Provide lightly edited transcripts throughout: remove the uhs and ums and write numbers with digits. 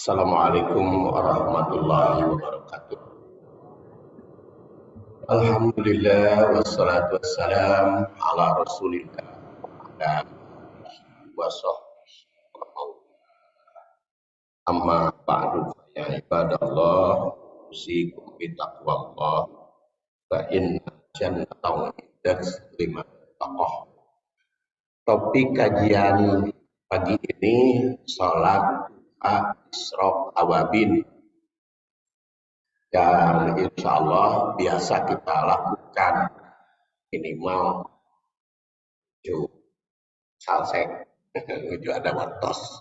Assalamualaikum warahmatullahi wabarakatuh. Alhamdulillah wassalatu wassalam ala rasulillah dan amma ba'du ya ibadallah usikum bitaqwallah fa inna jannata iddat liman taqah. Topik kajian pagi ini salat Isra Awabin dan insya Allah biasa kita lakukan minimal 7 salsek 7 ada wartos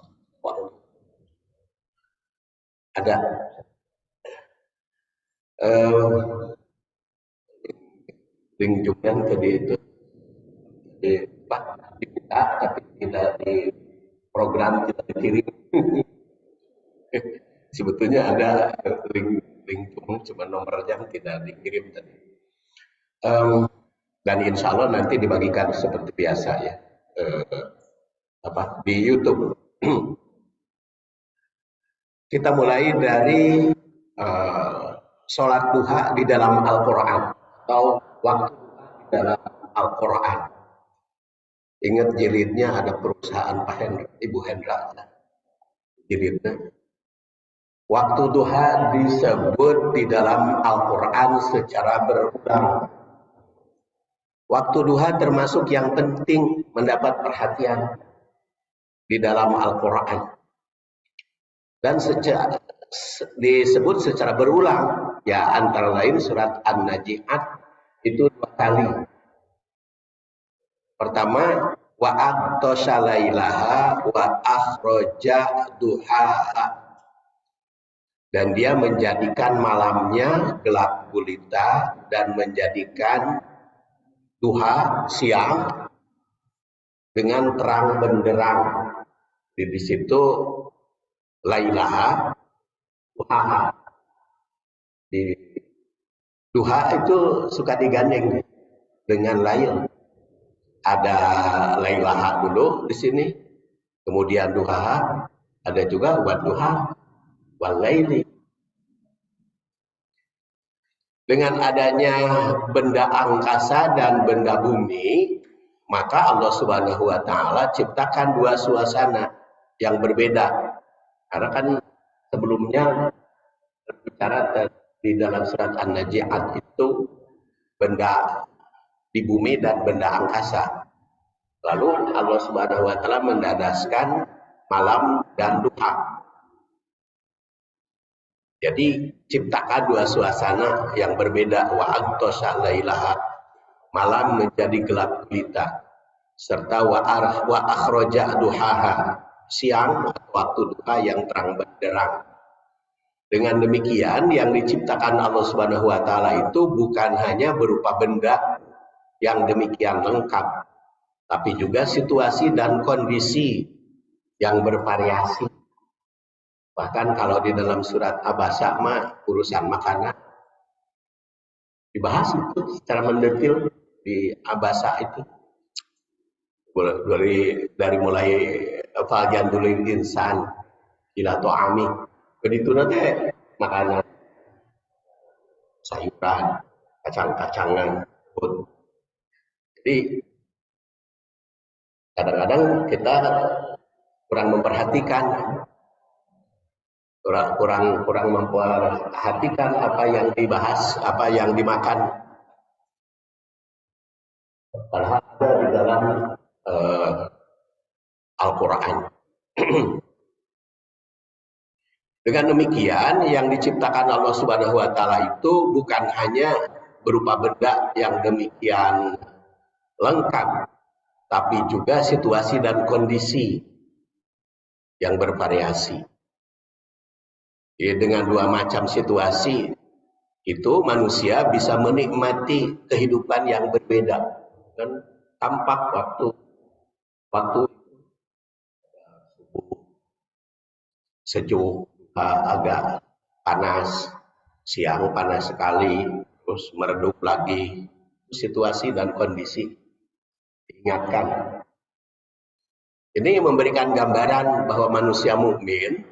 ada lingkungan tadi itu diminta tapi tidak di program kita dikirim. Sebetulnya ada link cuma nomor yang tidak dikirim tadi. Dan insya Allah nanti dibagikan seperti biasa ya di YouTube. Kita mulai dari sholat duha di dalam Al-Quran atau waktu di dalam Al-Quran. Ingat jilidnya ada perusahaan Pak Hendra, Ibu Hendra. Jilidnya. Waktu duha disebut di dalam Al-Quran secara berulang. Waktu duha termasuk yang penting mendapat perhatian di dalam Al-Quran. Dan disebut secara berulang, ya antara lain surat An-Naji'at itu 2 kali. Pertama, wa aqtasha lailaha wa akhraja duhaha. Dan dia menjadikan malamnya gelap gulita dan menjadikan duha siang dengan terang benderang. Di situ lailaha duhaha. Di duha itu suka digandeng dengan lail. Ada lailaha dulu di sini, kemudian duhaha, ada juga wadduha wal laili. Dengan adanya benda angkasa dan benda bumi, maka Allah Subhanahu wa taala ciptakan 2 suasana yang berbeda. Karena kan sebelumnya berbicara di dalam surat An-Naji'at itu benda di bumi dan benda angkasa. Lalu Allah Subhanahu wa taala mendadaskan malam dan duha. Jadi ciptakan 2 suasana yang berbeda. Wa aqtasha lailaha, malam menjadi gelap gulita, serta wa akhraja duhaha, siang atau waktu duha yang terang benderang. Dengan demikian yang diciptakan Allah Subhanahu wa taala itu bukan hanya berupa benda yang demikian lengkap, tapi juga situasi dan kondisi yang bervariasi. Bahkan kalau di dalam surat Abasa mah urusan makanan dibahas itu secara mendetil di Abasa itu. Dari mulai fajan dulil insan ila to'ami. Begitu nanti makanan sayuran, kacang-kacangan. Jadi kadang-kadang kita kurang memperhatikan, kurang memperhatikan apa yang dibahas, apa yang dimakan. Padahal ada di dalam Al-Quran. Dengan demikian yang diciptakan Allah Subhanahu wa taala itu bukan hanya berupa benda yang demikian lengkap, tapi juga situasi dan kondisi yang bervariasi. Jadi dengan 2 macam situasi itu manusia bisa menikmati kehidupan yang berbeda. Dan tampak waktu sejuk, agak panas, siang panas sekali, terus meredup lagi. Situasi dan kondisi diingatkan. Ini memberikan gambaran bahwa manusia mukmin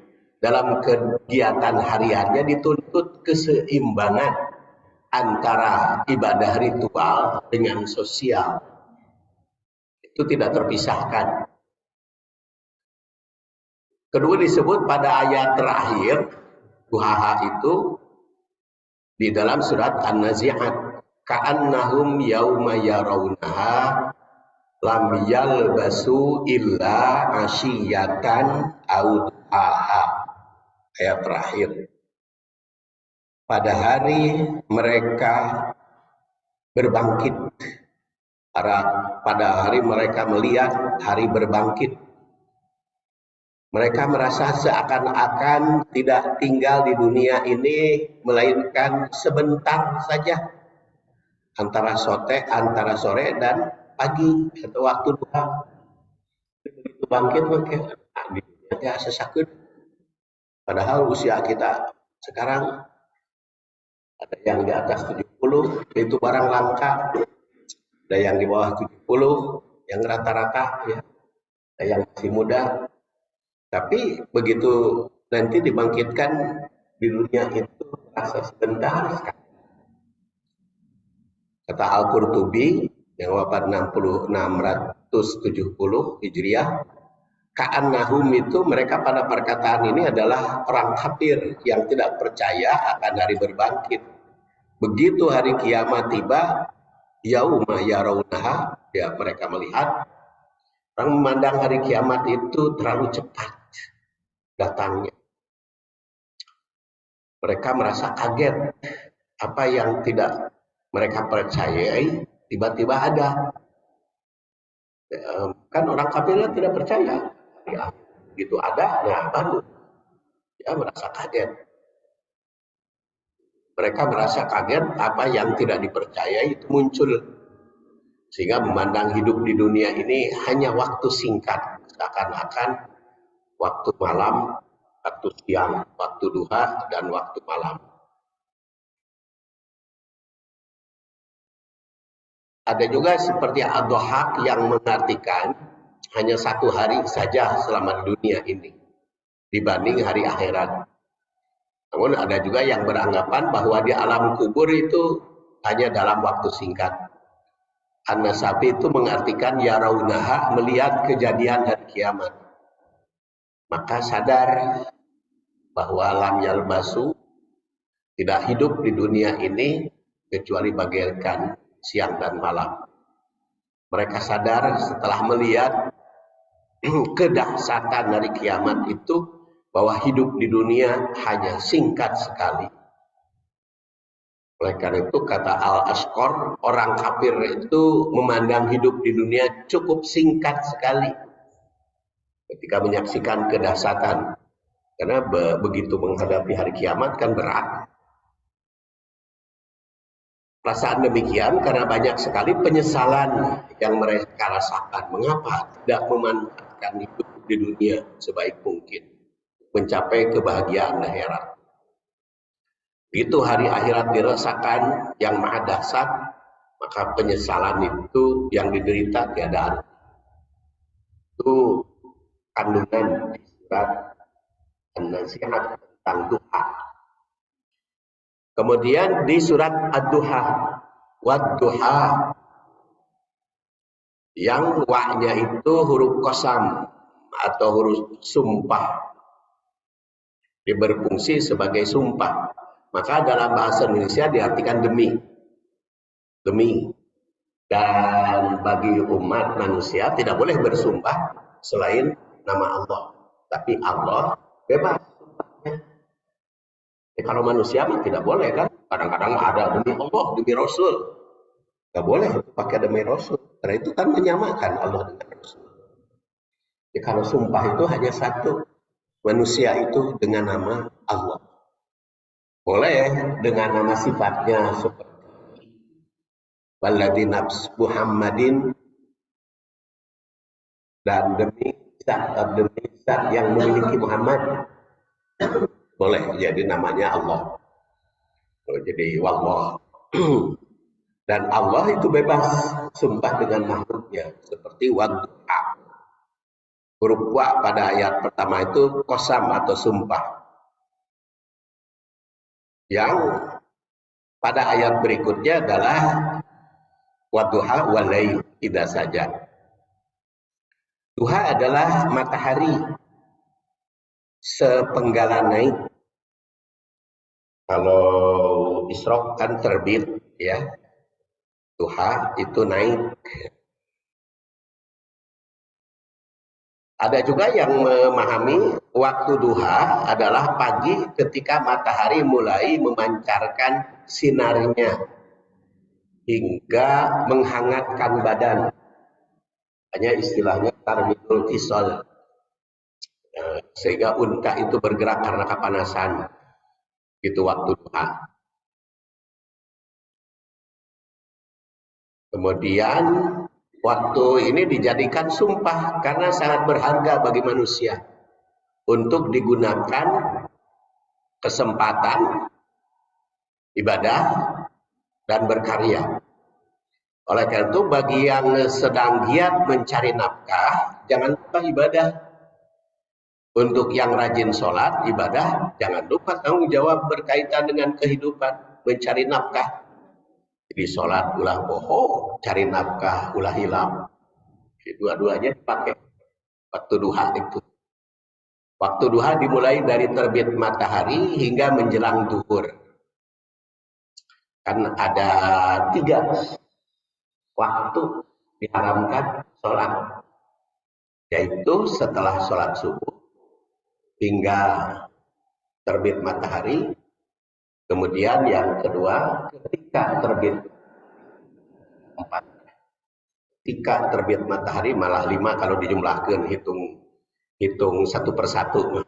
dalam kegiatan hariannya dituntut keseimbangan antara ibadah ritual dengan sosial. Itu tidak terpisahkan. Kedua disebut pada ayat terakhir duha itu di dalam surat An-Nazi'at, ka'annahum yauma yarawnaha lam yalbasu illa asyiyatan aw duhaha. Ayat terakhir. Pada hari mereka berbangkit, pada hari mereka melihat hari berbangkit, mereka merasa seakan-akan tidak tinggal di dunia ini melainkan sebentar saja, antara sore dan pagi atau waktu duha. Begitu bangkit maka sesakut. Padahal usia kita sekarang ada yang di atas 70, itu barang langka. Ada yang di bawah 70, yang rata-rata ya. Ada yang masih muda. Tapi begitu nanti dibangkitkan di dunia itu rasa sebentar sekali. Kata Al-Qurtubi yang wafat 670 Hijriah, ka'annahum itu mereka pada perkataan ini adalah orang kafir yang tidak percaya akan hari berbangkit. Begitu hari kiamat tiba, yauma yarawnaha, ya mereka melihat, orang memandang hari kiamat itu terlalu cepat datangnya. Mereka merasa kaget, apa yang tidak mereka percayai tiba-tiba ada. Kan orang kafirnya tidak percaya, ya gitu ada, ya baru ya merasa kaget. Mereka merasa kaget apa yang tidak dipercayai itu muncul, sehingga memandang hidup di dunia ini hanya waktu singkat, seakan-akan waktu malam, waktu siang, waktu duha, dan waktu malam. Ada juga seperti Ad-Dhahak yang mengartikan hanya satu hari saja selama di dunia ini dibanding hari akhirat. Namun ada juga yang beranggapan bahwa di alam kubur itu hanya dalam waktu singkat. An-Nasafi itu mengartikan yarawnaha, melihat kejadian hari kiamat. Maka sadar bahwa lam yalbasu, tidak hidup di dunia ini kecuali bagaikan siang dan malam. Mereka sadar setelah melihat kedahsyatan dari kiamat itu bahwa hidup di dunia hanya singkat sekali. Oleh karena itu kata Al-Ashqar, orang kafir itu memandang hidup di dunia cukup singkat sekali ketika menyaksikan kedahsyatan. Karena begitu menghadapi hari kiamat kan berat. Perasaan demikian karena banyak sekali penyesalan yang mereka rasakan. Mengapa tidak memanfaatkan hidup di dunia sebaik mungkin, mencapai kebahagiaan akhirat. Itu hari akhirat dirasakan yang maha dahsyat, maka penyesalan itu yang diderita tiada arti. Itu kandungan di surat An-Nazi'at tentang duha. Kemudian di surat Ad-Duha, wad-duha, yang wa-nya itu huruf qasam atau huruf sumpah, dia berfungsi sebagai sumpah. Maka dalam bahasa Indonesia diartikan demi. Demi. Dan bagi umat manusia tidak boleh bersumpah selain nama Allah. Tapi Allah bebas sumpahnya. Kalau manusia mah tidak boleh kan. Kadang-kadang ada demi Allah, demi Rasul. Tidak boleh pakai demi Rasul. Karena itu kan menyamakan Allah dengan Rasul. Jadi kalau sumpah itu hanya satu. Manusia itu dengan nama Allah. Boleh dengan nama sifatnya seperti Walladzi nafs Muhammadin, dan demi zat yang memiliki Muhammad. Boleh jadi namanya Allah. Jadi wallah. Dan Allah itu bebas sumpah dengan makhluknya seperti wadduha. Huruf wa pada ayat pertama itu qasam atau sumpah. Yang pada ayat berikutnya adalah wadduha walail, tidak saja. Duha adalah matahari sepenggalan naik. Kalau isrok kan terbit, ya. Duha itu naik. Ada juga yang memahami waktu duha adalah pagi ketika matahari mulai memancarkan sinarnya hingga menghangatkan badan. Hanya istilahnya tarmidul kisol. Sehingga unta itu bergerak karena kepanasan. Itu waktu duha. Kemudian waktu ini dijadikan sumpah karena sangat berharga bagi manusia untuk digunakan kesempatan ibadah dan berkarya. Oleh karena itu bagi yang sedang giat mencari nafkah, jangan lupa ibadah. Untuk yang rajin sholat, ibadah, jangan lupa tanggung jawab berkaitan dengan kehidupan, mencari nafkah. Jadi sholat ulah bohong, cari nafkah ulah hilang. Dua-duanya dipakai waktu duha itu. Waktu duha dimulai dari terbit matahari hingga menjelang zuhur. Kan ada 3 waktu diharamkan sholat, yaitu setelah sholat subuh hingga terbit matahari. Kemudian yang kedua ketika terbit 4. Ketika terbit matahari malah 5 kalau dijumlahkan, hitung satu persatu.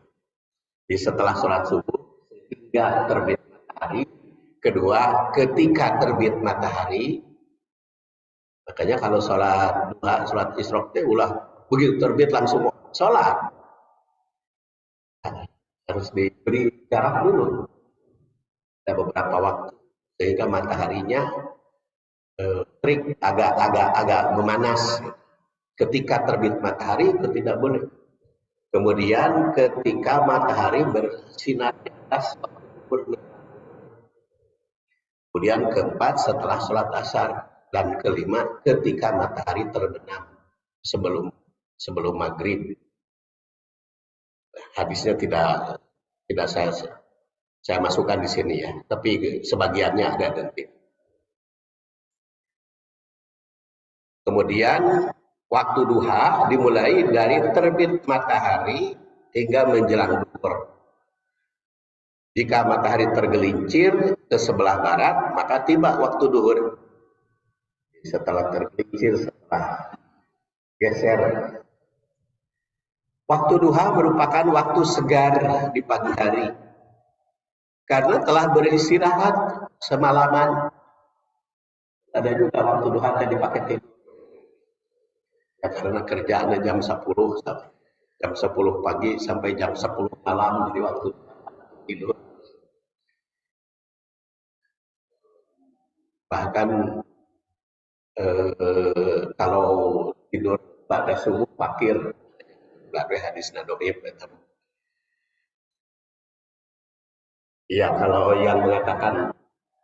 Di setelah sholat subuh hingga terbit matahari. Kedua ketika terbit matahari. Makanya kalau sholat duha, sholat isrok itu ulah begitu terbit langsung sholat. Harus diberi jarak dulu. Ada beberapa waktu sehingga mataharinya terik agak memanas. Ketika terbit matahari itu tidak boleh. Kemudian ketika matahari bersinar di atas. Kemudian keempat setelah sholat asar. Dan kelima ketika matahari terbenam sebelum maghrib. Hadisnya tidak saya masukkan di sini ya, tapi sebagiannya ada nanti. Kemudian waktu duha dimulai dari terbit matahari hingga menjelang zuhur. Jika matahari tergelincir ke sebelah barat, maka tiba waktu zuhur. Setelah tergelincir, setelah geser. Waktu duha merupakan waktu segar di pagi hari. Karena telah beristirahat semalaman. Ada juga waktu duha tadi dipakai tidur. Ya, karena kerjaannya jam 10 pagi sampai jam 10 malam, jadi waktu tidur. Bahkan kalau tidur pada subuh fakir, berarti hadis nadoib. Ya, kalau yang mengatakan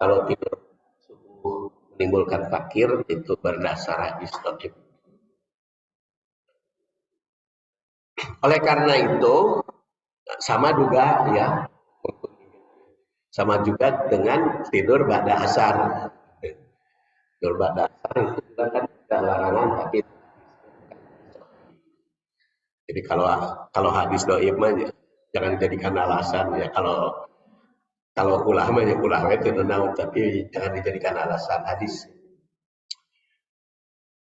kalau tidur subuh menimbulkan fakir itu berdasar hadis nadoib. Oleh karena itu sama juga ya, sama juga dengan tidur pada asar. Tidur pada asar itu juga kan tidak larangan, tapi jadi kalau hadis doib mah jangan dijadikan alasan ya. Kalau ulama itu naon, tapi jangan dijadikan alasan hadis.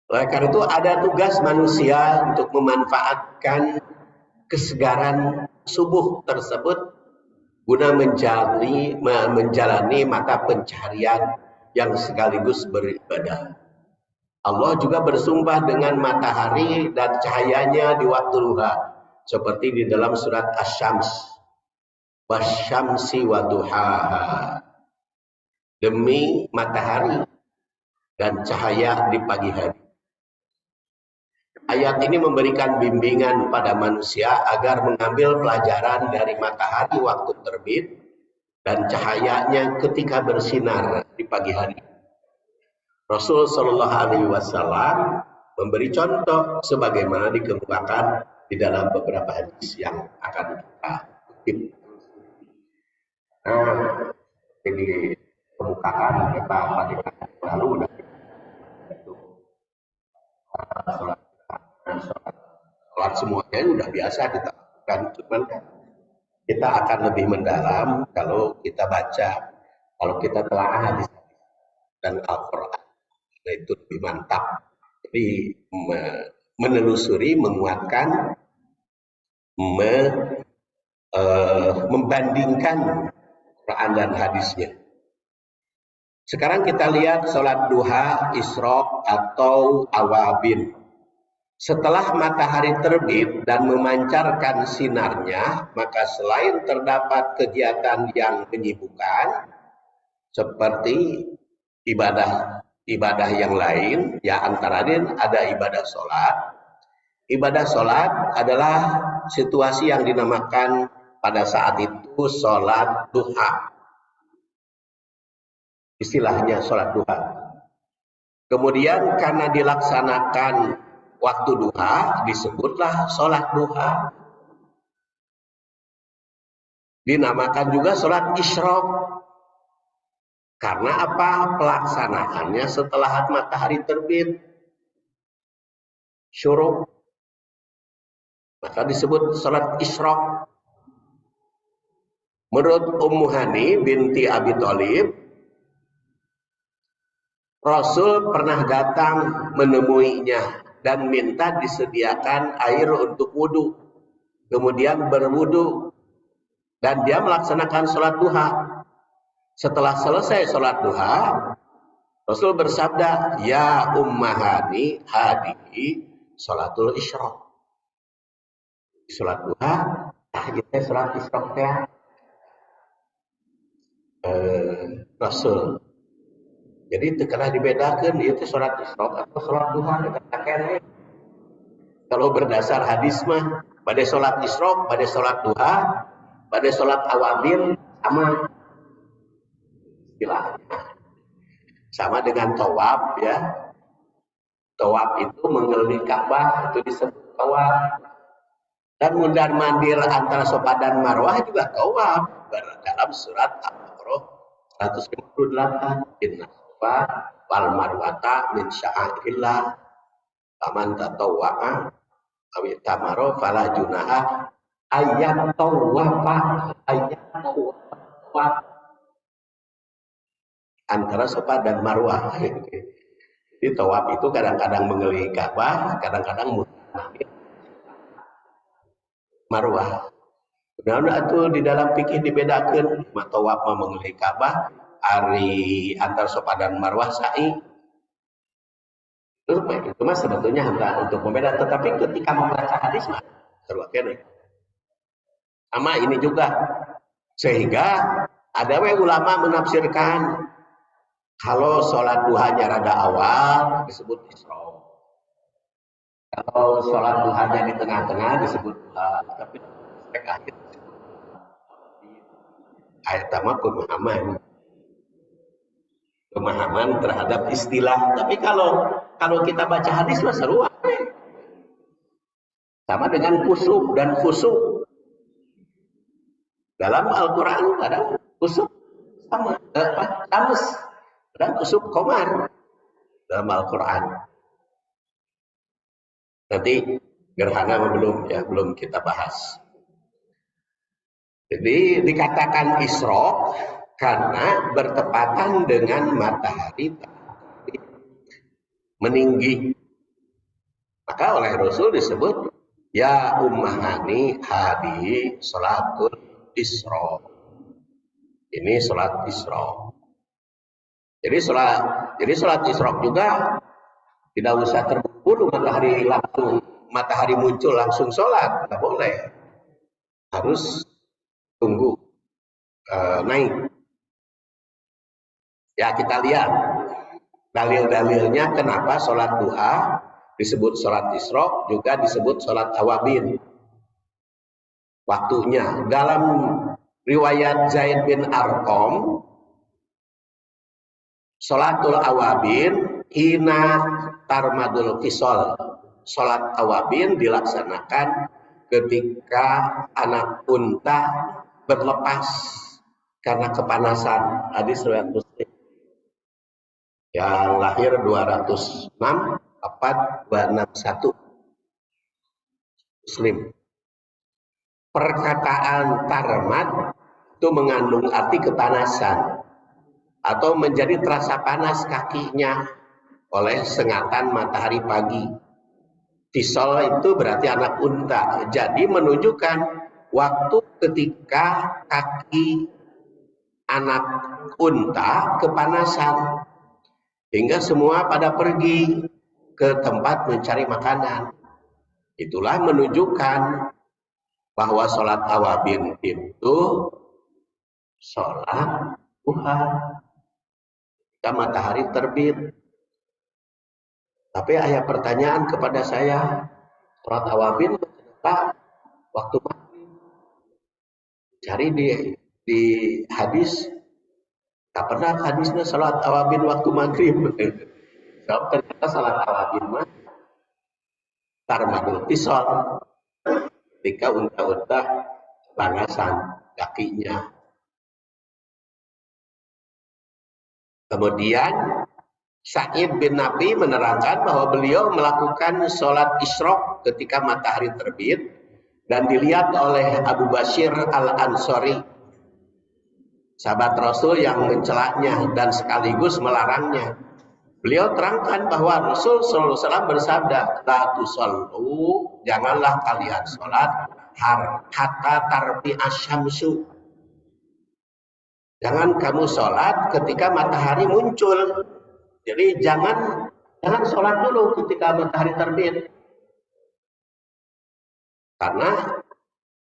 Oleh karena itu ada tugas manusia untuk memanfaatkan kesegaran subuh tersebut guna menjalani mata pencaharian yang sekaligus beribadah. Allah juga bersumpah dengan matahari dan cahayanya di waktu duha, seperti di dalam surat Asy-Syams. Wasyamsi wa duhaha. Demi matahari dan cahaya di pagi hari. ayat ini memberikan bimbingan pada manusia agar mengambil pelajaran dari matahari waktu terbit dan cahayanya ketika bersinar di pagi hari. Rasul Shallallahu Alaihi Wasallam memberi contoh sebagaimana dikemukakan di dalam beberapa hadis yang akan kita kutip. Nah, jadi kemukakan kita pada lalu itu sholat semuanya udah biasa kita lakukan, cuman kita akan lebih mendalam kalau kita baca, kalau kita telah hadis dan Al-Quran, nah itu lebih mantap. Jadi menelusuri, menguatkan, membandingkan Quran dan hadisnya. Sekarang kita lihat sholat duha, isyraq atau awabin. Setelah matahari terbit dan memancarkan sinarnya, maka selain terdapat kegiatan yang menyibukkan seperti ibadah yang lain, ya antara lain ada ibadah sholat. Ibadah sholat adalah situasi yang dinamakan pada saat itu sholat duha. Istilahnya sholat duha. Kemudian karena dilaksanakan waktu duha, disebutlah sholat duha. Dinamakan juga sholat isyraq. Karena apa? Pelaksanaannya setelah matahari terbit. Syuruq. Maka disebut sholat isyraq. Menurut Ummu Hani binti Abi Thalib, Rasul pernah datang menemuinya dan minta disediakan air untuk wudhu. Kemudian berwudhu dan dia melaksanakan sholat duha. Setelah selesai sholat duha, Rasul bersabda, "Ya ummahani hadihi sholatul isyraq." Sholat duha, kita sholat isyraq ya. Rasul. Jadi itu kena dibedakan itu sholat isyraq atau sholat duha. Kalau berdasar hadis mah, pada sholat isyraq, pada sholat duha, pada sholat awabin sama istilahnya. Sama dengan tawaf ya. Tawaf itu mengelilingi Ka'bah, itu disebut tawaf. Dan mundar-mandir antara Safa dan Marwah juga tawaf. Dalam surat Al-Baqarah 158. Inna Safa wal Marwata min sya'airillah. Faman tatawwa'a aw itamara fala junaha ayat tawafa antara Safa dan Marwah. Jadi tawaf itu kadang-kadang mengelilingi Ka'bah, kadang-kadang mundar-mandir Marwah. Nah, itu di dalam fikih dibedakan, tawaf mengelilingi Ka'bah, hari antar Safa dan Marwah sa'i. Itu mah sebetulnya hanya untuk membeda, tetapi ketika membaca hadis mah sama ini juga. Sehingga ada ulama menafsirkan kalau sholat duhanya rada awal disebut isyraq. Kalau sholat duhanya di tengah-tengah disebut duha, tapi akhir ayat tamat pemahaman terhadap istilah. Tapi kalau kita baca hadis mah seru. Sama dengan kusuk dan khusuk. Dalam Al-Quran ada kusuk sama tamus dan kusuk komar dalam Al-Quran. Nanti gerhana belum kita bahas. Jadi dikatakan isyraq karena bertepatan dengan matahari meninggi. Maka oleh Rasul disebut ya ummahani hadi sholatul isyraq. Ini sholat isyraq. Jadi sholat isyraq juga tidak usah terburu-buru matahari muncul langsung sholat, nggak boleh. Harus tunggu naik. Ya kita lihat dalil-dalilnya kenapa sholat duha disebut sholat Isra, juga disebut sholat awabin. Waktunya dalam riwayat Zaid bin Arqam, sholatul awabin hina tarmadul fisol. Sholat awabin dilaksanakan ketika anak unta berlepas karena kepanasan. Hadis riwayat Muslim. Yang lahir 206 4261 Muslim. Perkataan tarmad itu mengandung arti kepanasan atau menjadi terasa panas kakinya oleh sengatan matahari pagi. Tisol itu berarti anak unta. Jadi menunjukkan waktu ketika kaki anak unta kepanasan, hingga semua pada pergi ke tempat mencari makanan. Itulah menunjukkan bahwa sholat awabin itu sholat duha ketika matahari terbit. Tapi ada pertanyaan kepada saya, sholat awabin kenapa waktu maghrib? Cari di hadis, tak pernah hadisnya sholat awabin waktu maghrib. So, ternyata sholat awabin mah tarmadul tisol, ketika unta-unta kepanasan kakinya. Kemudian Sa'id bin Nabi menerangkan bahwa beliau melakukan sholat isyraq ketika matahari terbit dan dilihat oleh Abu Bashir al-Ansori, sahabat Rasul yang mencelaknya dan sekaligus melarangnya. Beliau terangkan bahwa Rasul sallallahu alaihi wasallam bersabda, "La tusallu, janganlah kalian sholat hatta tarbi asyamsu." Jangan kamu sholat ketika matahari muncul. Jadi jangan sholat dulu ketika matahari terbit. Karena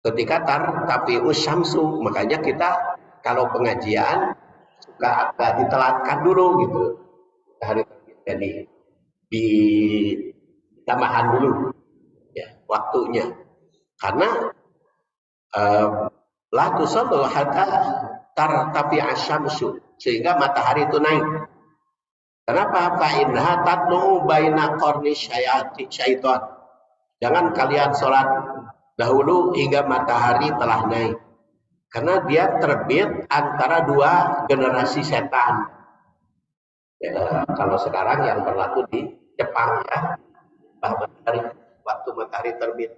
ketika tapi usyamsu, makanya kita kalau pengajian suka agak ditelatkan dulu gitu. Matahari terbit, jadi ditambahkan dulu ya waktunya. Karena la tusallu hatta tartafi asyamsu, sehingga matahari itu naik. Kenapa? Fa innaha tatlu baina qarni syaitan. Jangan kalian sholat dahulu hingga matahari telah naik. Karena dia terbit antara dua generasi setan. Ya, kalau sekarang yang berlaku di Jepang ya, waktu matahari terbit.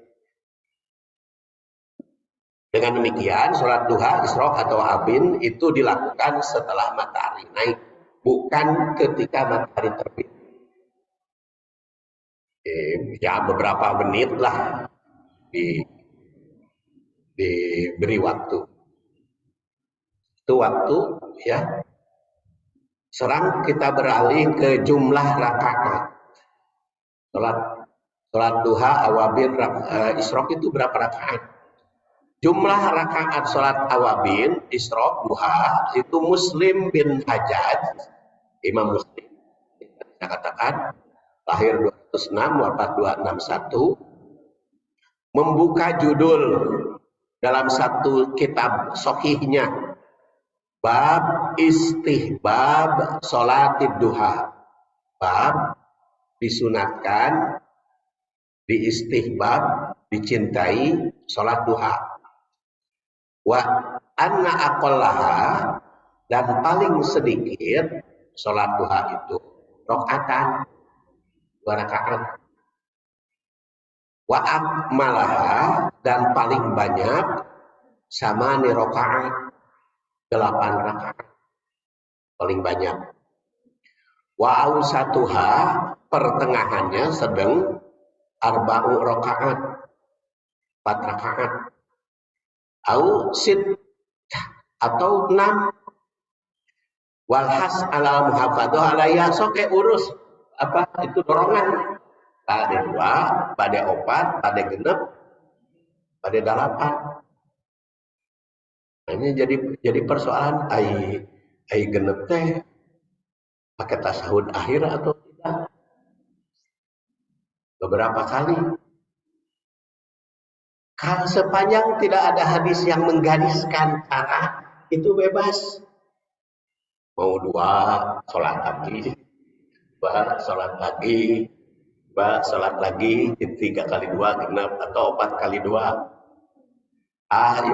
Dengan demikian, sholat duha, isyraq atau abin itu dilakukan setelah matahari naik, bukan ketika matahari terbit. Ya beberapa menit lah diberi waktu. Itu waktu ya. Sekarang kita beralih ke jumlah rakaat. Sholat duha, awabin, isyraq itu berapa rakaat? Jumlah rakaat sholat awabin, isyraq, duha itu Muslim bin Hajjaj, Imam Muslim, kita katakan lahir 206 wafat 261, membuka judul dalam satu kitab sahihnya, bab istihbab sholatid duha, bab disunatkan, diistihbab, dicintai sholat duha. Wa anna aqallaha, dan paling sedikit sholat duha itu rakaatan, 2 rakaat. Wa akmalaha, dan paling banyak sama ni rakaat, 8 rakaat paling banyak. Wa ausatuha, pertengahannya sedang, arba'u rakaat, 4 rakaat. Au sit, atau 6. Walhas ala muhafadhu alaiya, soke urus apa itu dorongan. Pada 2, pada 4, pada 6, pada 8. Nah, ini jadi persoalan ai genep teh pakai tasahud akhir atau tidak. beberapa kali. Kalau sepanjang tidak ada hadis yang menggariskan cara, itu bebas. Mau dua, sholat lagi, dua, sholat lagi, dua, sholat lagi, 3 kali 2, genap, atau 4 kali 2.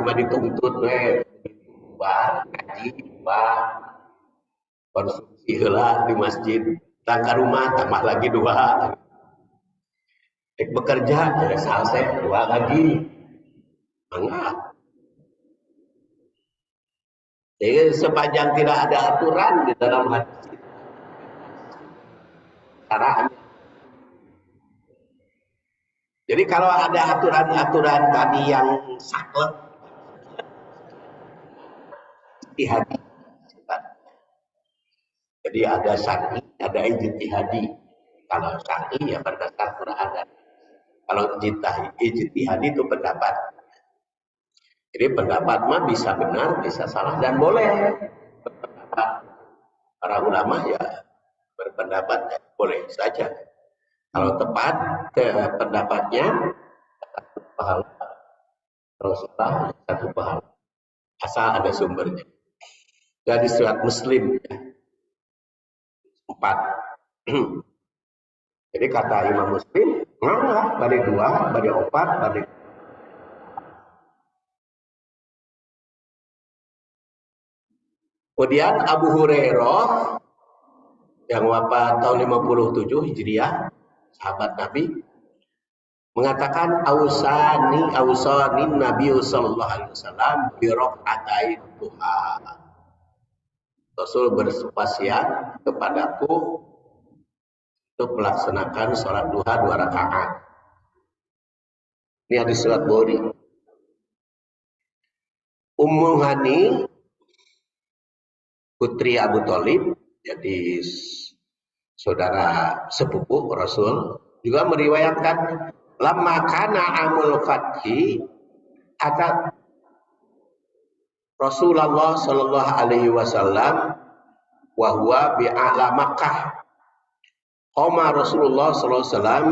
Ima dituntut, dua, ngaji, dua, konsumsi heula di masjid, tangga rumah, tambah lagi 2. Bekerja, ada selesai, 2 lagi. Enggak. Jadi sepanjang tidak ada aturan di dalam hadis caranya. Jadi kalau ada aturan-aturan tadi yang saklek ijtihadi. Jadi ada syar'i, ada ijtihadi. Kalau syar'i ya berdasar Quran. Kalau ijtihadi itu pendapat. Jadi pendapat mah bisa benar, bisa salah, dan boleh. Para ulama ya berpendapat ya, boleh saja. Kalau tepat pendapatnya, pahala. Kalau salah, 1 pahala. Asal ada sumbernya. Dari surat Muslim ya. 4. Jadi kata Imam Muslim, nggak, bari 2, bari 4, bari. Kemudian Abu Hurairah yang wafat tahun 57 Hijriah, sahabat Nabi, mengatakan ausani Nabi sallallahu alaihi wasallam bi rakaatain duha. Rasul berwasiat kepadaku untuk melaksanakan sholat duha 2 rakaat. Ini hadis surat Bukhari. Ummu Hani putri Abu Thalib, jadi saudara sepupu Rasul, juga meriwayatkan lamma kana amul fathi atat Rasulullah sallallahu alaihi wasallam wa huwa bi a'la Makkah. Qama Rasulullah sallallahu alaihi wasallam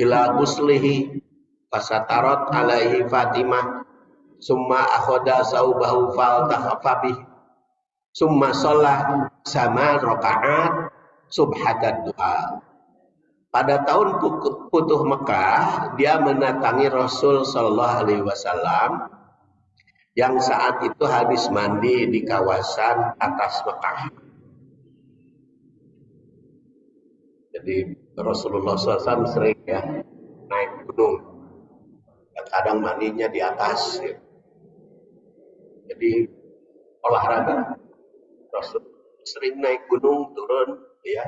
ila guslihi fasatarat alaihi Fatimah summa akhoda saubahu faltahafa bihi summa sholat sama rakaat subhatat duha. Pada tahun Futuh Mekah, dia mendatangi Rasul Sallallahu Alaihi Wasallam yang saat itu habis mandi di kawasan atas Mekah. Jadi Rasulullah SAW sering ya naik gunung, kadang mandinya di atas. Ya. Jadi olahraga. Rasul sering naik gunung, turun, ya,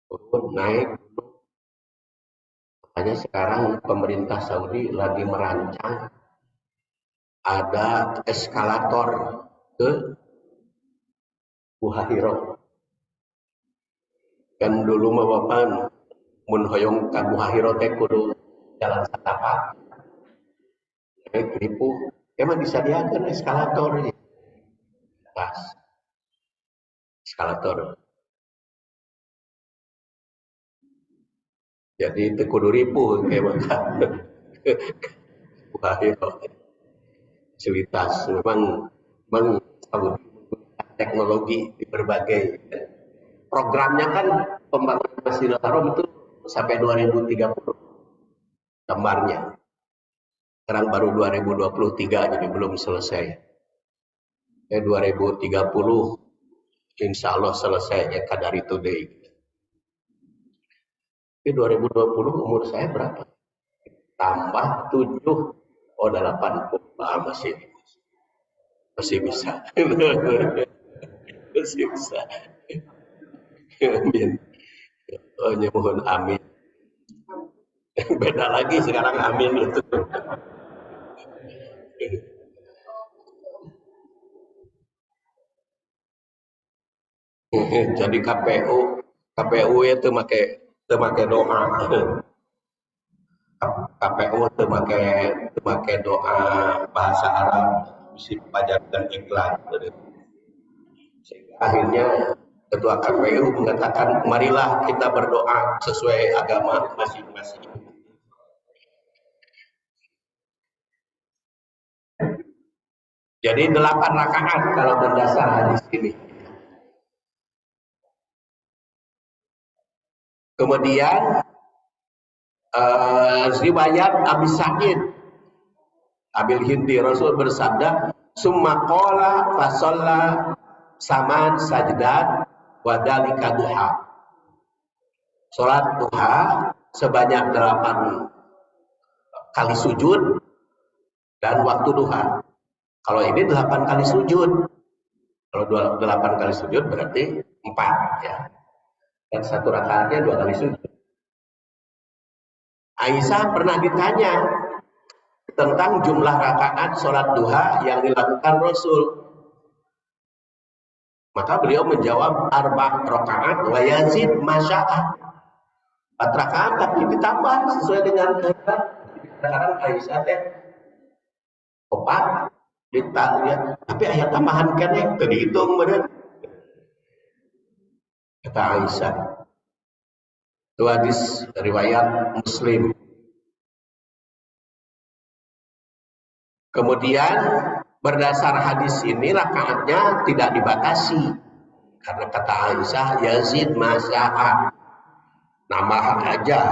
turun, naik gunung. Makanya sekarang pemerintah Saudi lagi merancang ada eskalator ke Gua Hiro. Kan dulu mah bapak mun hoyong ka Gua Hiro teh kudu jalan satapak. Naik ribu, emang disediakan eskalator ya. Pas. Eskalator. Jadi itu kudu ripuh kayak maka fasilitas memang teknologi di berbagai programnya kan pembangunan Masjidil Haram itu sampai 2030 gambarnya. Sekarang baru 2023 jadi belum selesai. 2030 insya Allah selesai ya Qadari Today. 2020 umur saya berapa? Tambah 7, oh 80, masih bisa. Masih bisa. Amin. Oh, mohon amin. Beda lagi sekarang amin itu. Jadi KPU itu make doa. KPU itu make doa bahasa Arab, bisi pajak dan iklan. Sehingga akhirnya Ketua KPU mengatakan, marilah kita berdoa sesuai agama masing-masing. Jadi 8 rakaat kalau berdasar hadis ini. Kemudian riwayat Abi Sa'id Abil Hindi, Rasul bersabda, summa qala fa shalla saman sajdat wa dzalika duha. Salat duha sebanyak 8 kali sujud dan waktu duha. Kalau ini 8 kali sujud. Kalau 8 kali sujud berarti 4 ya. Dan 1 rakaatnya 2 kali sujud. Aisyah pernah ditanya tentang jumlah rakaat sholat duha yang dilakukan Rasul. Maka beliau menjawab 4 rakaat wa yazid masya'a. 4 rakaat tapi ditambah sesuai dengan kehendak. Sekarang Aisyah teh 4 ditanya, tapi ayat tambahan kan yang terhitung benar. Kata Aisyah. Itu hadis riwayat Muslim. Kemudian berdasar hadis ini rakaatnya tidak dibatasi. Karena kata Aisyah, yazid masya'a. Nambah aja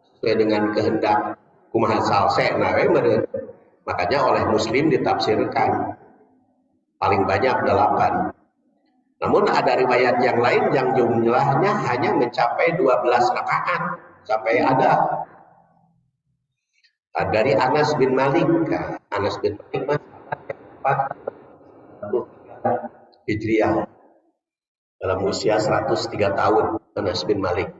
sesuai dengan kehendak kumaha salse nawe meureun. Makanya oleh Muslim ditafsirkan paling banyak 8. Namun ada riwayat yang lain yang jumlahnya hanya mencapai 12 rakaat. Sampai ada dari Anas bin Malik. Anas bin Malik 4 Hijriah. Dalam usia 103 tahun Anas bin Malik.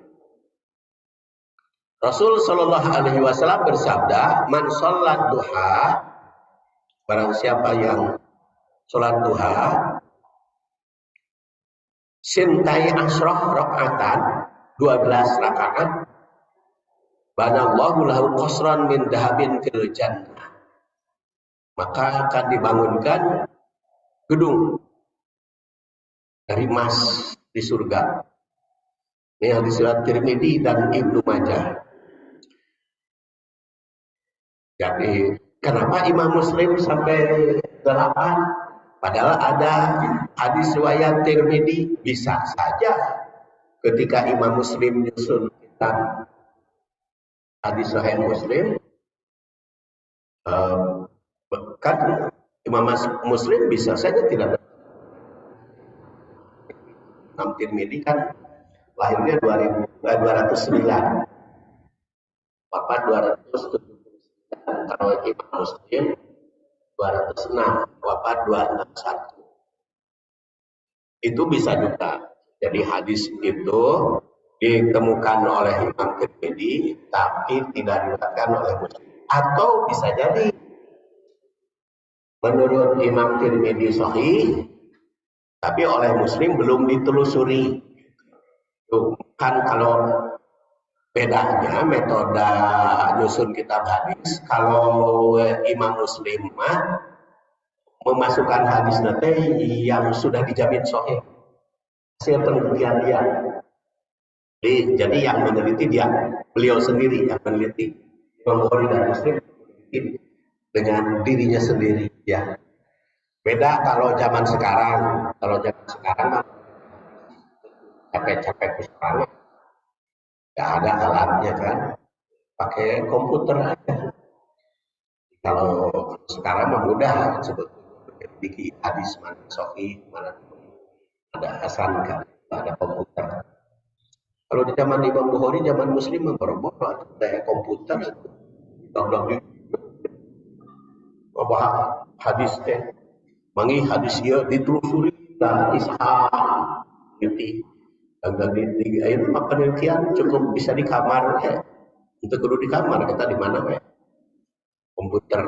Rasul Shallallahu Alaihi Wasallam bersabda, man sholat duha, barang siapa yang sholat duha, sintai asroh rakaatan, 12 rakaat, banallahu lahu qasran min dahabin fil jannah, maka akan dibangunkan gedung dari emas di surga. Ini hadis riwayat Tirmidzi dan Ibnu Majah. Jadi kenapa Imam Muslim sampai 8? Padahal ada hadis riwayat Tirmidzi. Bisa saja ketika Imam Muslim nyusun kitab hadis Sahih Muslim, kan Imam Muslim bisa saja tidak. Imam Tirmidzi kan lahirnya 209, wafat 207. Kalau Imam Muslim 206, wafat 261. Itu bisa juga. Jadi hadis itu ditemukan oleh Imam Tirmidzi tapi tidak diriwayatkan oleh Muslim. Atau bisa jadi menurut Imam Tirmidzi sahih tapi oleh Muslim belum ditelusuri. Tuh, kan kalau bedanya metode nyusun kitab hadis, kalau Imam Muslim mah memasukkan hadis nanti yang sudah dijamin sahih, hasil penelitian dia. Jadi yang meneliti dia, beliau sendiri yang meneliti. Imam Bukhari dan Muslim meneliti dengan dirinya sendiri ya. Beda kalau zaman sekarang. Kalau zaman sekarang capek-capek keserangan. Gak ada alatnya kan, pakai komputer aja. Kalau sekarang mudah sebetulnya bikin hadis mana sahih, mana ada hasan kan, ada komputer. Kalau di zaman Imam Bukhari, zaman Muslim boro-boro ada komputer, dong bahas hadis teh, mangi hadis dia ditelusuri dan ishah gitu. Dan itu penelitian cukup bisa di kamar ya. Untuk kudu di kamar, kita di mana ya? Komputer.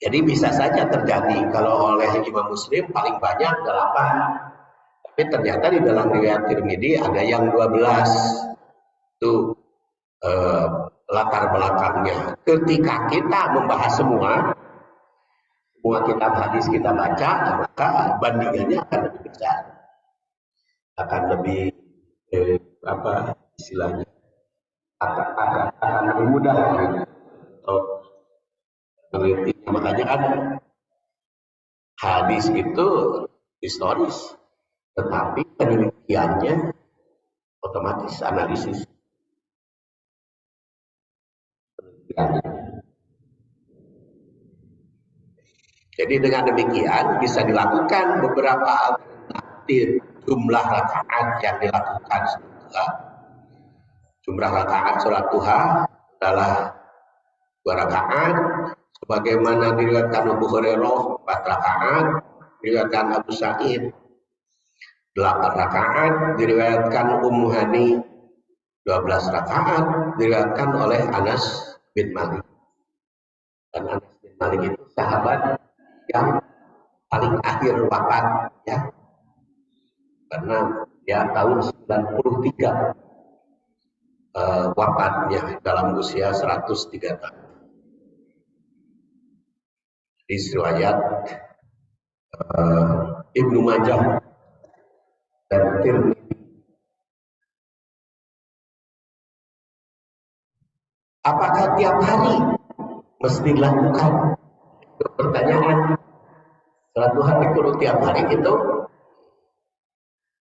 Jadi bisa saja terjadi kalau oleh Imam Muslim paling banyak 8. Tapi ternyata di dalam riwayat Tirmidzi ada yang 12. Itu latar belakangnya. Ketika kita membahas semua kitab hadis kita baca, maka bandingannya akan lebih besar. akan lebih apa istilahnya akan lebih mudah untuk menelitinya. Makanya kan hadis itu historis, tetapi penelitiannya otomatis analisis. Jadi dengan demikian bisa dilakukan beberapa alternatif jumlah rakaat yang dilakukan jumlah rakaat sholat duha adalah 2 rakaat, sebagaimana diriwayatkan Abu Hurairah 4 rakaat, diriwayatkan Abu Sa'id 8 rakaat, diriwayatkan Ummu Hani 12 rakaat, diriwayatkan oleh Anas bin Malik. Dan Anas bin Malik itu sahabat yang paling akhir wafat, ya, karena dia tahun 93 wafatnya dalam usia 103 tahun. Di riwayat Ibnu Majah dan Tirmidzi. Apakah tiap hari mesti dilakukan? Itu pertanyaan. Sholat duha dikudu tiap hari itu,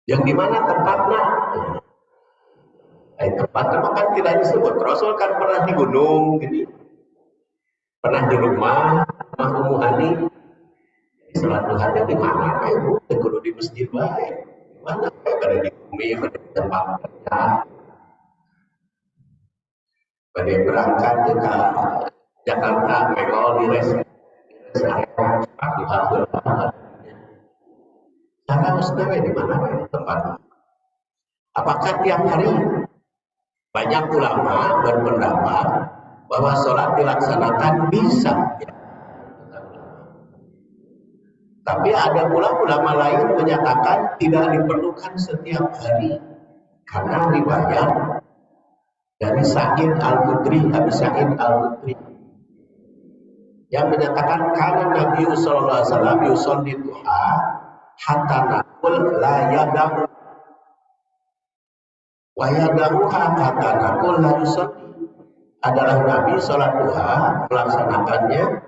yang dimana tempatnya? Tempatnya kan tidak disebut. Rasul kan pernah di gunung, gini, pernah di rumah Ummu Hani. Sholat duha di mana? Dikudu di masjid baik. Di mana? Ada di bumi, ada di tempat kerja. Pada berangkat ke Jakarta, Megol di rest area duha berapa? Cara mesti di mana tempatnya? Apakah tiap hari? Banyak ulama berpendapat bahwa sholat dilaksanakan bisa, ya. Tapi ada pula ulama lain menyatakan tidak diperlukan setiap hari, karena riwayat dari Sa'id Al-Khudri, Abi Sa'id Al-Khudri, yang menyatakan karena Nabi sallallahu alaihi wasallam yusolli duha hatta naqul la yadamu wa yadamuha hatta naqul la yusolli. Adalah Nabi sholat duha melaksanakannya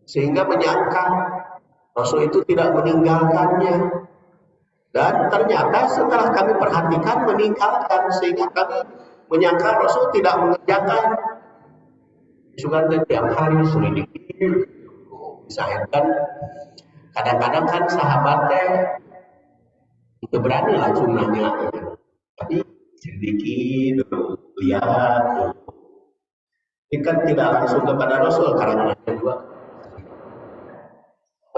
sehingga menyangka Rasul itu tidak meninggalkannya, dan ternyata setelah kami perhatikan meninggalkan, sehingga kami menyangka Rasul tidak mengerjakan. Juga setiap hari sulit dikit, misalkan kadang-kadang kan sahabatnya itu berani lah jumlahnya, tapi sedikit lihat. Ini kan tidak langsung kepada Rasul, karena juga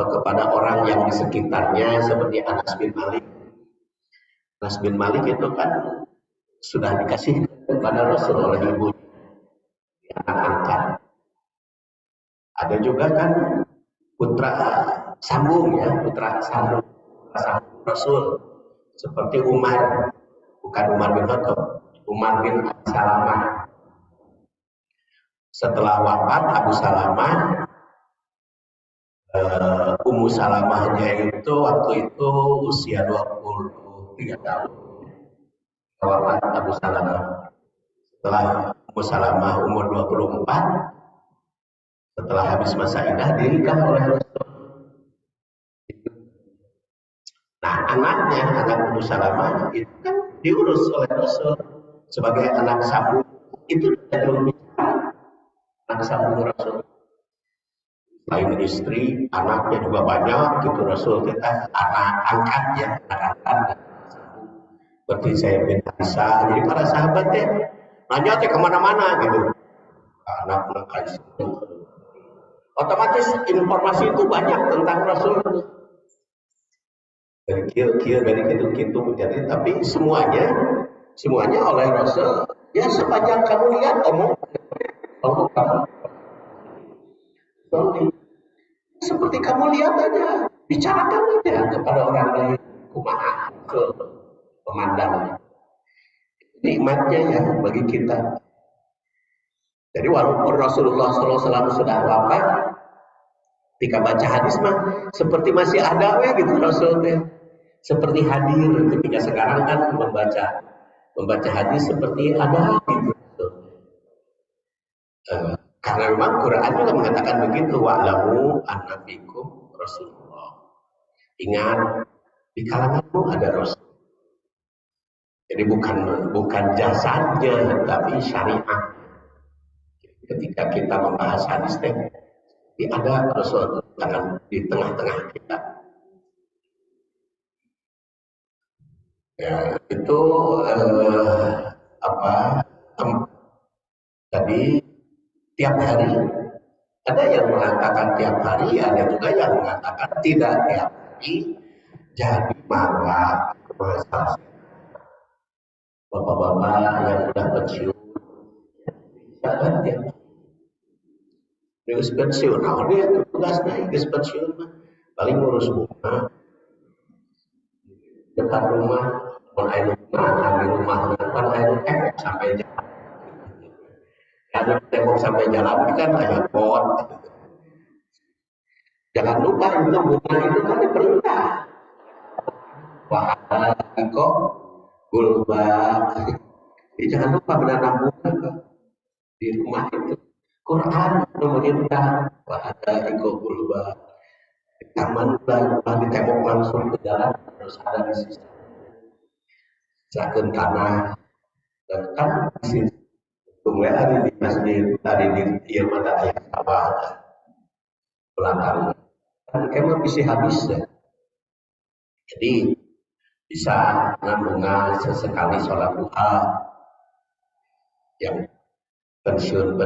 kepada orang yang di sekitarnya, seperti Anas bin Malik. Anas bin Malik itu kan sudah dikasih kepada Rasul oleh ibunya, anak angkat. Ada juga kan putra sambung, ya, putra sambung Rasul, seperti Umar, bukan Umar bin Khattab, Umar bin Abi Salamah. Setelah wafat Abu Salamah, Ummu Salamahnya itu waktu itu usia 23 tahun. Wafat Abu Salamah. Setelah Ummu Salamah umur 24, setelah habis masa idah dinikah oleh Rasul. Nah, anaknya, anak Ummu Salamah itu kan diurus oleh Rasul sebagai anak sambung. Itu juru bicara, anak sambung Rasul. Selain istri, anaknya juga banyak, gitu. Rasul kita anak angkatnya, anak angkat, seperti saya bin Aisyah. Jadi para sahabatnya nanya kemana-mana, gitu. Anak Aisyah. Otomatis informasi itu banyak tentang Rasul. Dari kira dari gitu menjadi, tapi semuanya oleh Rasul. Ya sepanjang kamu lihat omong kamu. Seperti kamu lihat aja, bicarakan aja kepada orang lain, kumaha ke pemandang. Nikmatnya ya bagi kita. Jadi walaupun Rasulullah SAW sudah wafat, ketika baca hadis mah seperti masih ada gitu Rasulnya. seperti hadir ketika sekarang kan membaca hadis seperti ada gitu. Karena memang Quran juga mengatakan begitu, wa'lamu anna fikum Rasulullah. Ingat, di kalanganmu ada Rasul. Jadi bukan jasadnya, tapi syariat. Ketika kita membahas hadis ada Rasul di tengah-tengah kita. Ya, itu tadi tiap hari. Ada yang mengatakan tiap hari, ada juga yang mengatakan tidak tiap hari. Jadi maka masalah bapak-bapak yang sudah pensiun, jangan tiap hari pensiun. Nah, dia tugasnya pensiun paling ngurus rumah dekat rumah, pun air rumah depan air sampai jalan. Ada tembok sampai jalan kan ada pot. Jangan lupa itu bunga itu kan diperintah. Wahana kok gulba. Jadi jangan lupa menanam bunga di rumah itu. Quran memerintah wahana kok gulba. Di taman di tembok langsung ke jalan harus ada di sisi. Sakun tanah dan kan di sini. Tunggu hari di masjid, hari di mana ayat apa belakang kan emang bisa habis ya. Jadi bisa bunga sesekali sholat duha yang pensiun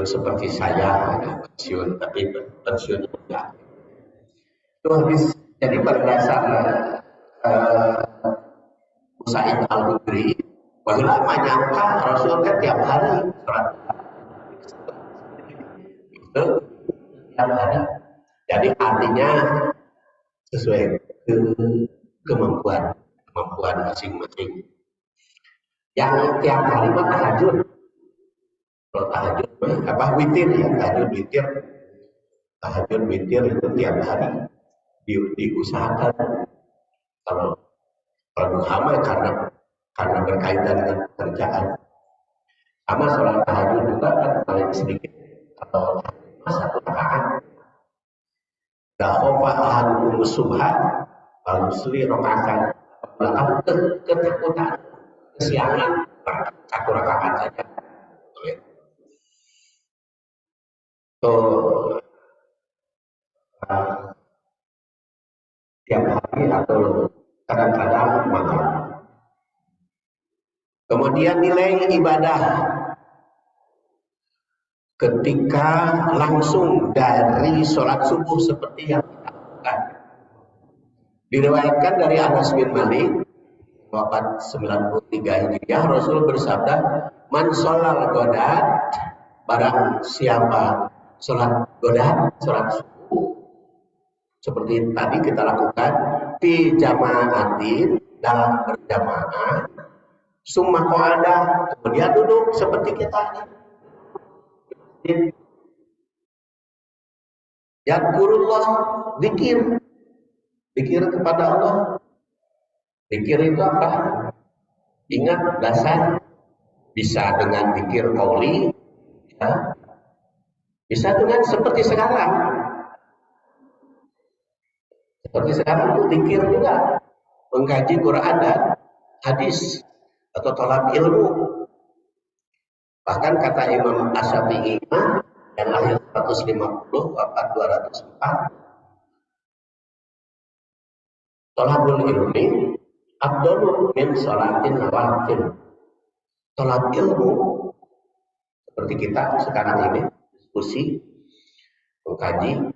seperti saya pensiun tapi pensiun juga itu habis. Jadi pada dasarnya Sa'id Al-Khudri bahwa menyangka Rasul kan tiap hari sholat itu tiap hari. Jadi artinya sesuai kemampuan masing-masing. Yang tiap hari mah tahajud. Kalau tahajud witir ya, tahajud witir itu tiap hari diusahakan. Kalau duha karena berkaitan dengan pekerjaan. Sama sholat tahajud juga kan paling sedikit atau satu rakaat. Dahofa ahadukum subhan al-musli rakaatan. Kalau ketakutan kesiangan satu rakaat saja. Tiap hari atau kadang-kadang malam. Kemudian nilai ibadah ketika langsung dari sholat subuh seperti yang kita lakukan. Diriwayatkan dari Anas bin Malik wafat 93 Hijriah, Rasul bersabda, "Man sholal godat, barang siapa sholat godat, sholat subuh seperti tadi kita lakukan di jamaatin dalam berjamaah, summa qa'ada, kemudian duduk seperti kita. Yadkurullah, zikir kepada Allah. Zikir itu apa? Ingat dasar, bisa dengan zikir qauli, ya. Bisa dengan seperti sekarang. Seperti sekarang itu zikir juga, mengkaji Quran dan hadis atau tolak ilmu. Bahkan kata Imam Asy-Syafi'i yang lahir 150 wafat 204, tolabul ilmi afdalu min sholatin nawafil. Tolak ilmu seperti kita sekarang ini diskusi mengkaji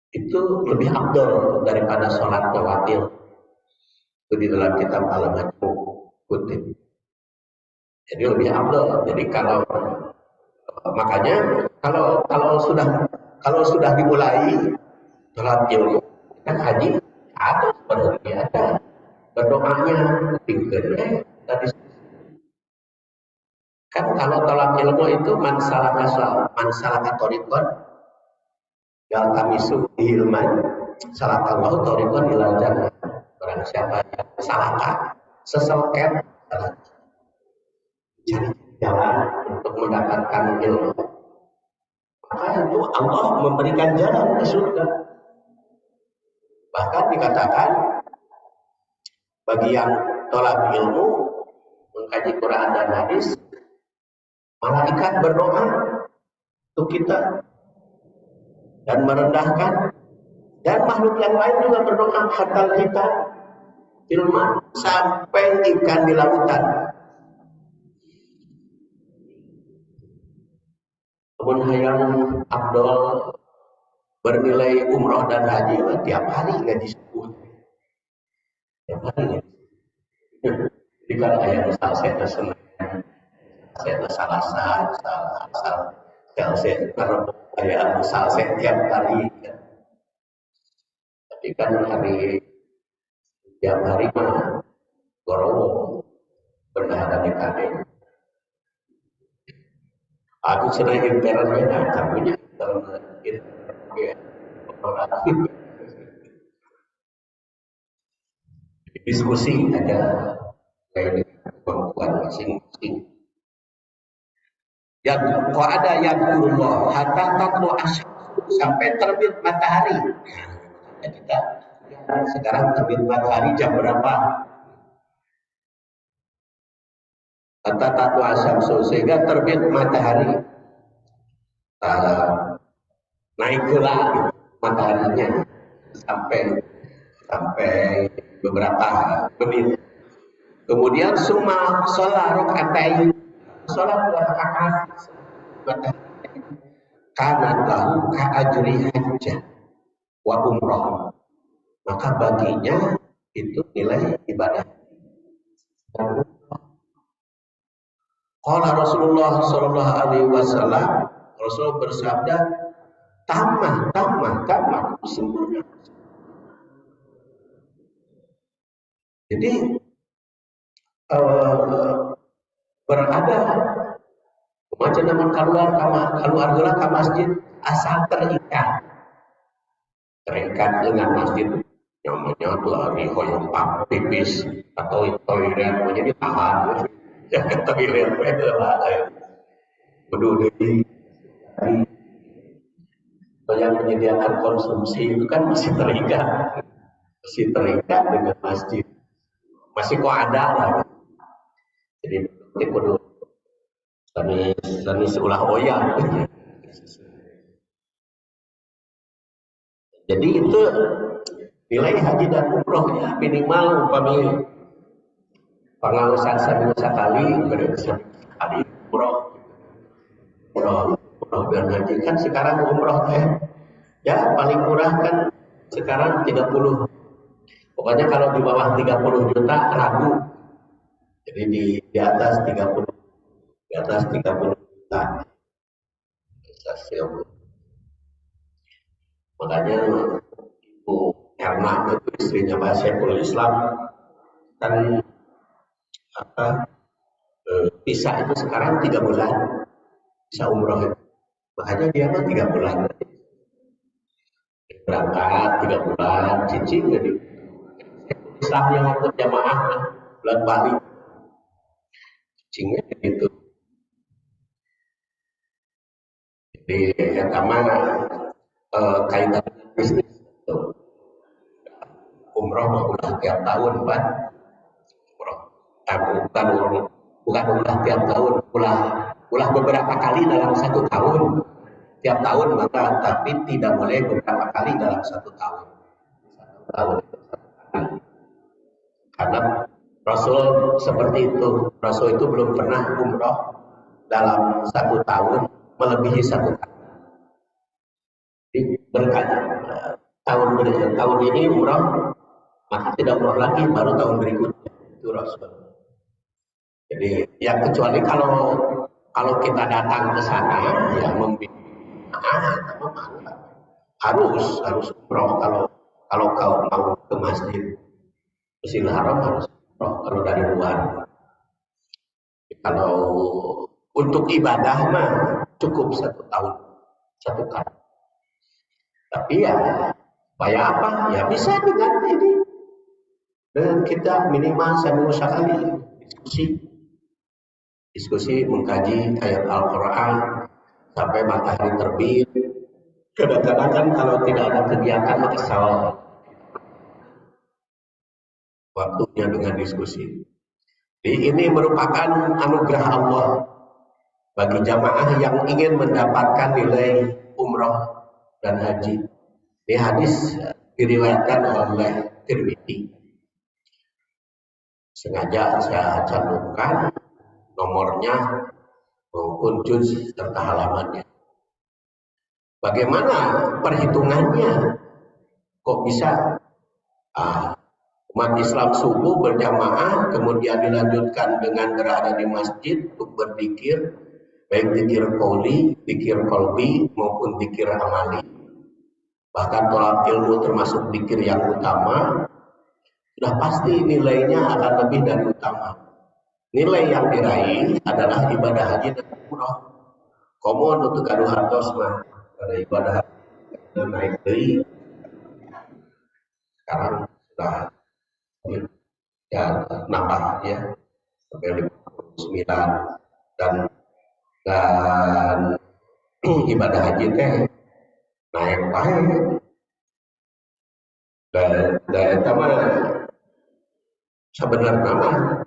itu lebih afdal daripada sholat nawafil. Itu di dalam kitab Al-Majmu' kutip. Jadi lebih afdal. Jadi makanya kalau sudah dimulai sholat ilmu kan haji atau seperti ada berdoanya pikirnya tadi kan kalau tolak ilmu itu mansalah katorikon yang kami ilman salakallahu thoriqan ilal jannah. Barang siapa yang salaka seselket cari jalan untuk mendapatkan ilmu, maka itu Allah memberikan jalan ke surga. Bahkan dikatakan bagi yang tolak ilmu, mengkaji Quran dan hadis, malaikat berdoa untuk kita dan merendahkan, dan makhluk yang lain juga berdoa hatta kita ilmu sampai ikan di lautan. Namun hayang Abdul bernilai umroh dan haji tiap hari ngaji subuh, tiap hari. Jadi kalau ayam salsenya Senin, salsenya Salasa, salsenya karena ayam salse tiap hari. Tapi kan hari tiap hari mah gorowo bendahara di kadeng. Aku senang intern beda, kamunya diskusi ada kemampuan masing-masing. Yang kok ada yang Allah hatta tatlu asyamsu sampai terbit matahari. Nah, kita sekarang terbit matahari jam berapa? Hatta tatlu asyamsu sehingga terbit matahari. Naik gelar gitu, mataharinya sampai beberapa menit. Kemudian summa sholat rakaat, sholat 2 rakaat karena lahu ka'ajri hajjah wa umrah, maka baginya itu nilai ibadah. Qala Rasulullah sallallahu alaihi wasallam, Rasul bersabda, tamah sempurna. Jadi berada macam nama keluar geula ke masjid asal terikat dengan masjid, namanya tuh hari hoyong pipis atau toilet menjadi tahan toilet lah berdua yang menyediakan konsumsi itu kan masih terikat dengan masjid, masih kok ada lah. Jadi kudu tani seulah oya. Jadi itu nilai haji dan umroh ya minimal umpamanya pengawasan seminggu sekali, sekali umroh dan haji kan sekarang umroh ya paling murah kan sekarang 30. Pokoknya kalau di bawah 30 juta ragu. Jadi di atas 30 juta. Makanya Ibu Erna itu istrinya Pak Syekhul Islam kan visa itu sekarang 3 bulan bisa umroh itu. Makanya dia mah 3 bulan berangkat 3 bulan cicing jadi Islam yang ngikut jamaah bulan balik cicingnya gitu. Jadi yang pertama kaitan bisnis umroh ulah tiap tahun Pak. Umroh bukan ulah tiap tahun, ulah beberapa kali dalam 1 tahun. Tiap tahun maka, tapi tidak boleh beberapa kali dalam 1 tahun. 1 tahun karena Rasul seperti itu. Rasul itu belum pernah umroh dalam 1 tahun melebihi 1 tahun. Jadi berkali tahun ini umroh, maka tidak umroh lagi baru tahun berikutnya. Itu Rasul. Jadi ya kecuali kalau kita datang ke sana ya harus umroh kalau kau mau ke masjid Masjidil Haram harus umroh kalau dari luar. Kalau untuk ibadah mah cukup 1 tahun 1 kali. Tapi ya Supaya apa? Ya bisa dengan ini. Dengan kita minimal seminggu sekali diskusi. Diskusi mengkaji ayat Al-Quran sampai matahari terbit. Kadang-kadang kan kalau tidak ada kegiatan maka salah waktunya dengan diskusi. Jadi ini merupakan anugerah Allah bagi jamaah yang ingin mendapatkan nilai umroh dan haji. Ini hadis diriwayatkan oleh Tirmidzi. Sengaja saya cantumkan nomornya maupun juz serta halamannya. Bagaimana perhitungannya? Kok bisa umat Islam subuh berjamaah, kemudian dilanjutkan dengan berada di masjid untuk berzikir, baik zikir qauli, zikir qalbi maupun zikir amali. Bahkan tolak ilmu termasuk zikir yang utama, sudah pasti nilainya akan lebih dari utama. Nilai yang diraih adalah ibadah haji dan umroh. Komo untuk gaduh hartos mah ada ibadah haji naik dari sekarang sudah ya nambah ya sampai 59 dan ibadah haji teh naik baik dan sama sebenarnya mah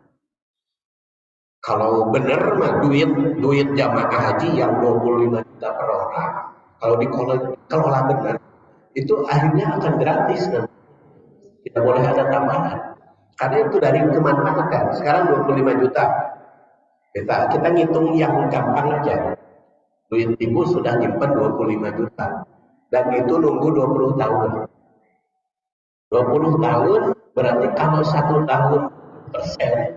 kalau benar mah duit jamaah haji yang 25 juta per orang kalau dikelola benar itu akhirnya akan gratis dan tidak boleh ada tambahan karena itu dari kemanfaatan. Sekarang 25 juta kita ngitung yang gampang aja, duit ibu sudah nyimpen 25 juta dan itu nunggu 20 tahun 20 tahun berarti kalau 1 tahun persen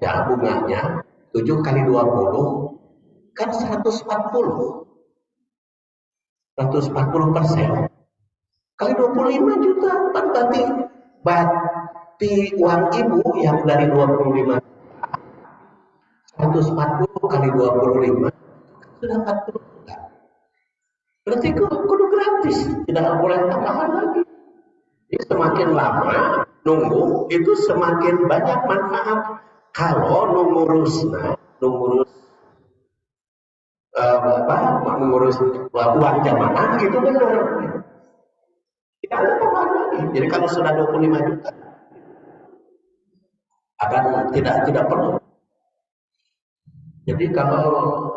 ya bunganya 7 kali 20 kan 140% kali 25 juta kan berarti uang ibu yang dari 25 140 kali 25 sudah 40 juta. Berarti kudu gratis, tidak boleh tambahan lagi. Jadi semakin lama nunggu itu semakin banyak manfaat. Kalau mengurus uang jamaah itu benar. Tidak ada tambahan lagi. Jadi kalau sudah 25 juta akan tidak perlu. Jadi kalau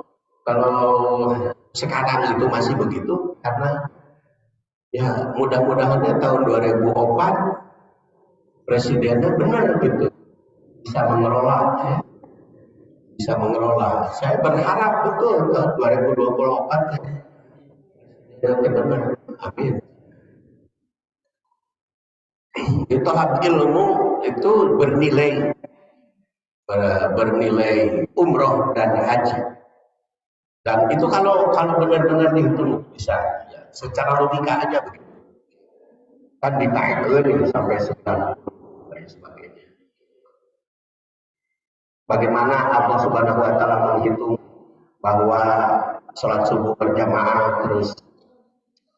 sekarang itu masih begitu karena ya mudah-mudahan tahun 2004 presidennya benar gitu bisa mengelola. Saya berharap betul ke 2024 ya benar. Amin. Itu ilmu itu bernilai umroh dan haji. Dan itu kalau benar-benar dihitung bisa ya, secara logika aja begitu. Kan ditaikkan sampai 90 dan sebagainya. Bagaimana Allah Subhanahu wa taala menghitung bahwa sholat subuh berjamaah terus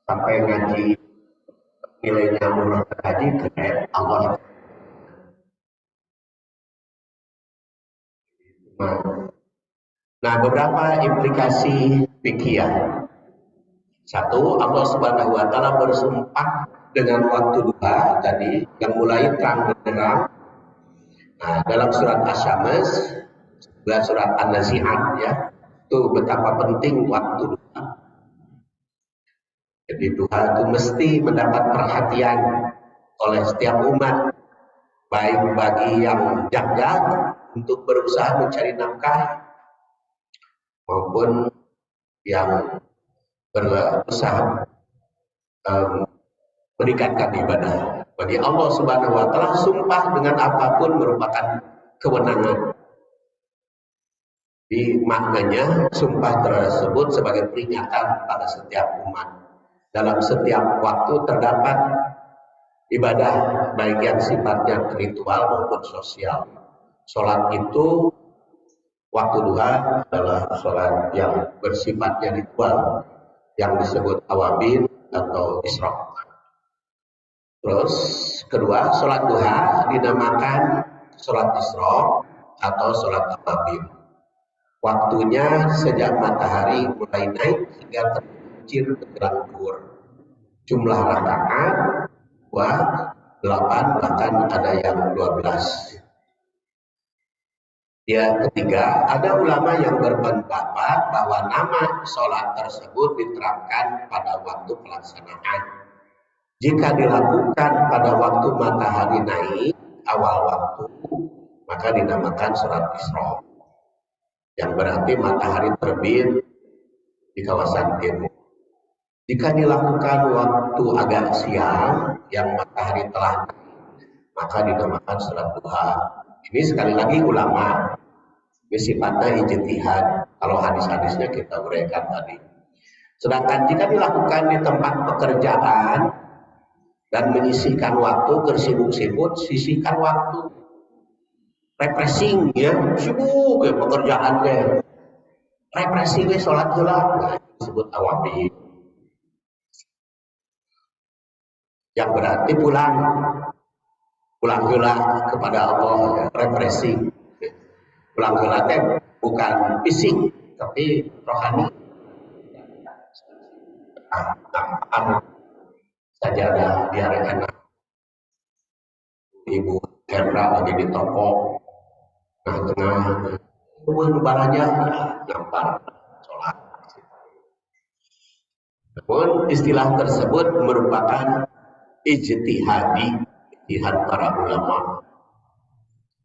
sampai ngaji nilainya umroh dan haji keren Allah. Nah, beberapa implikasi fikih. Satu, Allah Subhanahu wa taala bersumpah dengan waktu duha tadi yang mulai terang benderang. Nah, dalam surat Asy-Syams dan surat An-Nazi'at ya, itu betapa penting waktu duha. Jadi duha itu mesti mendapat perhatian oleh setiap umat, baik bagi yang jaga untuk berusaha mencari nafkah maupun yang berusaha meningkatkan ibadah. Bagi Allah Subhanahu wa taala sumpah dengan apapun merupakan kewenangan. Di maknanya sumpah tersebut sebagai peringatan pada setiap umat. Dalam setiap waktu terdapat ibadah baik yang sifatnya ritual maupun sosial. Sholat itu waktu duha adalah sholat yang bersifatnya ritual yang disebut awabin atau isyraq. Terus kedua, sholat duha dinamakan sholat Isra atau sholat Awabin. Waktunya sejak matahari mulai naik hingga tergelincir menjelang zuhur. Jumlah rakaat 8, bahkan ada yang 12. Ya, ketiga, ada ulama yang berpendapat bahwa nama sholat tersebut diterapkan pada waktu pelaksanaan. Jika dilakukan pada waktu matahari naik, awal waktu, maka dinamakan sholat Isra. Yang berarti matahari terbit di kawasan timur. Jika dilakukan waktu agak siang, yang matahari telah naik, maka dinamakan sholat duha. Ini sekali lagi ulama, ini sifatnya ijtihad. Kalau hadis-hadisnya kita uraikan tadi. Sedangkan jika dilakukan di tempat pekerjaan dan menyisihkan waktu, bersibuk-sibuk, sisihkan waktu. Refreshing ya, sibuk ya pekerjaannya. Refreshingnya sholat heula, nah, disebut awabi. Yang berarti pulang heula kepada Allah, ya, refreshing. Pulang heula teh bukan fisik tapi rohani. Sajadah biar enak. Ibu Hendra lagi di toko, tengah-tengah, kemudian barangnya nampar sholat. Namun istilah tersebut merupakan ijtihad para ulama.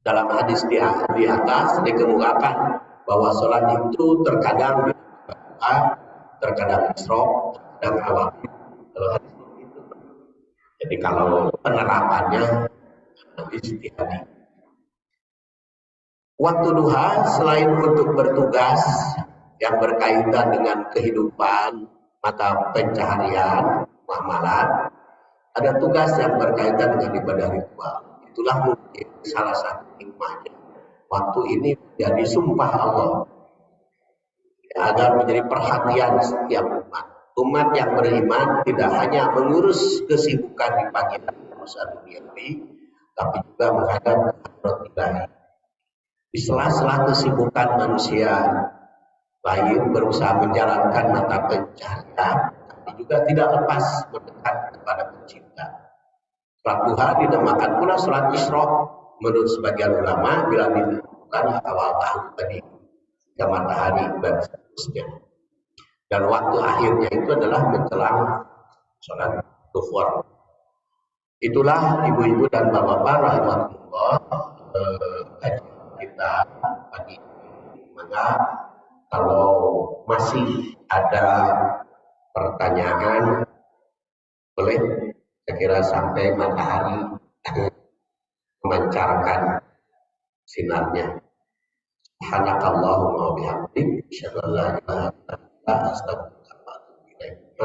Dalam hadis di atas dikemukakan bahwa sholat itu terkadang terkadang Isra, terkadang Awabin. Jadi kalau penerapannya ijtihadi. Waktu duha selain untuk bertugas yang berkaitan dengan kehidupan mata pencaharian, muamalah, ada tugas yang berkaitan dengan ibadah ritual. Itulah mungkin salah satu hikmahnya. Waktu ini menjadi sumpah Allah agar menjadi perhatian setiap umat. Umat yang beriman tidak hanya mengurus kesibukan di pagi hari urusan duniawi, tapi juga menghadap akhirat ilahi. Di sela-sela kesibukan manusia lain berusaha menjalankan mata pencaharian, tapi juga tidak lepas mendekat kepada pencipta. Sholat duha dinamakan pula sholat Isra menurut sebagian ulama bila dilakukan awal tahun tadi hingga matahari dan seterusnya. Dan waktu akhirnya itu adalah menjelang sholat zuhur. Itulah ibu-ibu dan bapak-bapak rahmatullah kita pagi ini. Maka kalau masih ada pertanyaan boleh, saya kira sampai matahari memancarkan sinarnya. Subhanakallahumma wa bihamdik, asyhadu an la ilaha illa anta, astaghfiruka